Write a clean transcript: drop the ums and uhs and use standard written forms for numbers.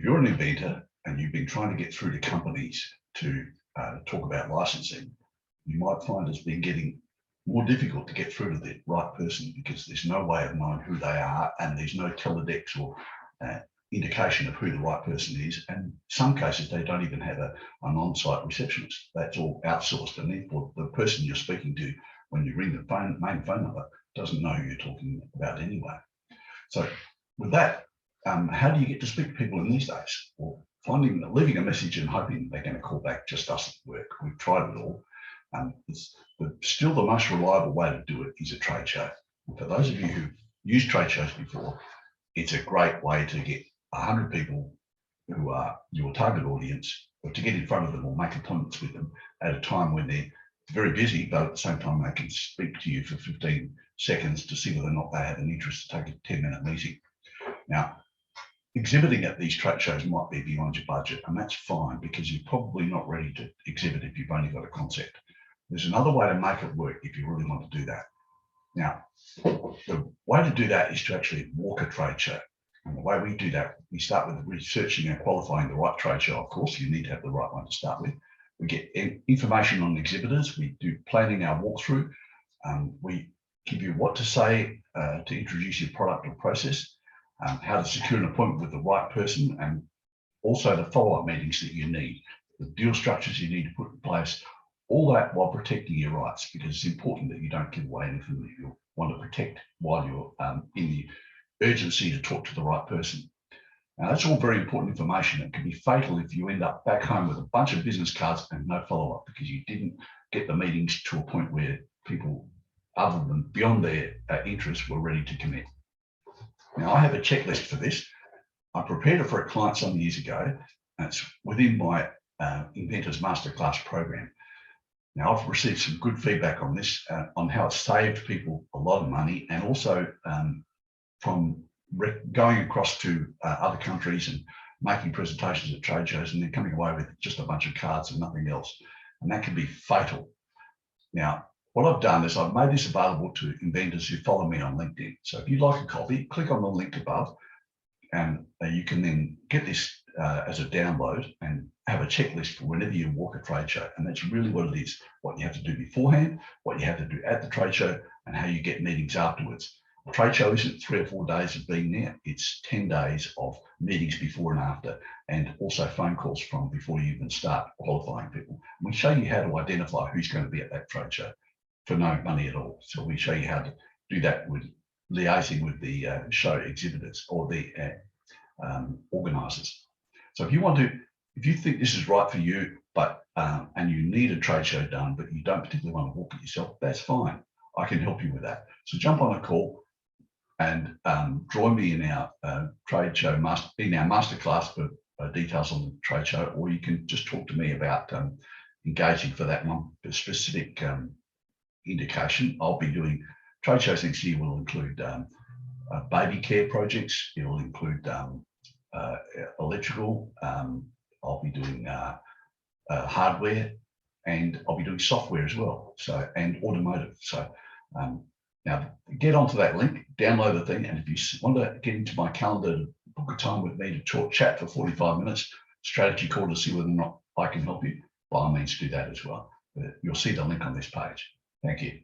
you're an inventor and you've been trying to get through to companies to talk about licensing, you might find it's been getting more difficult to get through to the right person because there's no way of knowing who they are and there's no teledex or indication of who the right person is. And in some cases, they don't even have an on-site receptionist. That's all outsourced. And therefore, the person you're speaking to when you ring the main phone number doesn't know who you're talking about anyway. So with that, how do you get to speak to people in these days? Well, leaving a message and hoping they're going to call back just doesn't work. We've tried it all. Still the most reliable way to do it is a trade show. For those of you who've used trade shows before, it's a great way to get 100 people who are your target audience, or to get in front of them or make appointments with them at a time when they're very busy, but at the same time they can speak to you for 15 seconds to see whether or not they have an interest to take a 10-minute meeting. Now, exhibiting at these trade shows might be beyond your budget, and that's fine because you're probably not ready to exhibit if you've only got a concept. There's another way to make it work if you really want to do that. Now, the way to do that is to actually walk a trade show. And the way we do that, we start with researching and qualifying the right trade show. Of course, you need to have the right one to start with. We get information on exhibitors. We do planning our walkthrough. We give you what to say to introduce your product or process, how to secure an appointment with the right person, and also the follow-up meetings that you need, the deal structures you need to put in place, all that while protecting your rights, because it's important that you don't give away anything that you want to protect while you're in the urgency to talk to the right person. Now, that's all very important information. It can be fatal if you end up back home with a bunch of business cards and no follow-up because you didn't get the meetings to a point where people, other than beyond their interest, were ready to commit. Now, I have a checklist for this. I prepared it for a client some years ago, and it's within my Inventors Masterclass program. Now, I've received some good feedback on this, on how it saved people a lot of money, and also from going across to other countries and making presentations at trade shows and then coming away with just a bunch of cards and nothing else. And that can be fatal. Now, what I've done is I've made this available to inventors who follow me on LinkedIn. So if you'd like a copy, click on the link above, and you can then get this as a download and have a checklist for whenever you walk a trade show. And that's really what it is, what you have to do beforehand, what you have to do at the trade show, and how you get meetings afterwards. A trade show isn't 3 or 4 days of being there. It's 10 days of meetings before and after, and also phone calls from before you even start qualifying people. We show you how to identify who's going to be at that trade show for no money at all. So we show you how to do that with liaising with the show exhibitors or the organisers. So if you think this is right for you, but and you need a trade show done, but you don't particularly want to walk it yourself, that's fine. I can help you with that. So jump on a call and join me in our trade show, in our masterclass for details on the trade show, or you can just talk to me about engaging for that one specific indication. I'll be doing trade shows next year. Will include baby care projects. It will include electrical. I'll be doing hardware, and I'll be doing software as well. So, and automotive. So now get onto that link, download the thing, and if you want to get into my calendar to book a time with me to chat for 45 minutes, strategy call to see whether or not I can help you, by all means do that as well. But you'll see the link on this page. Thank you.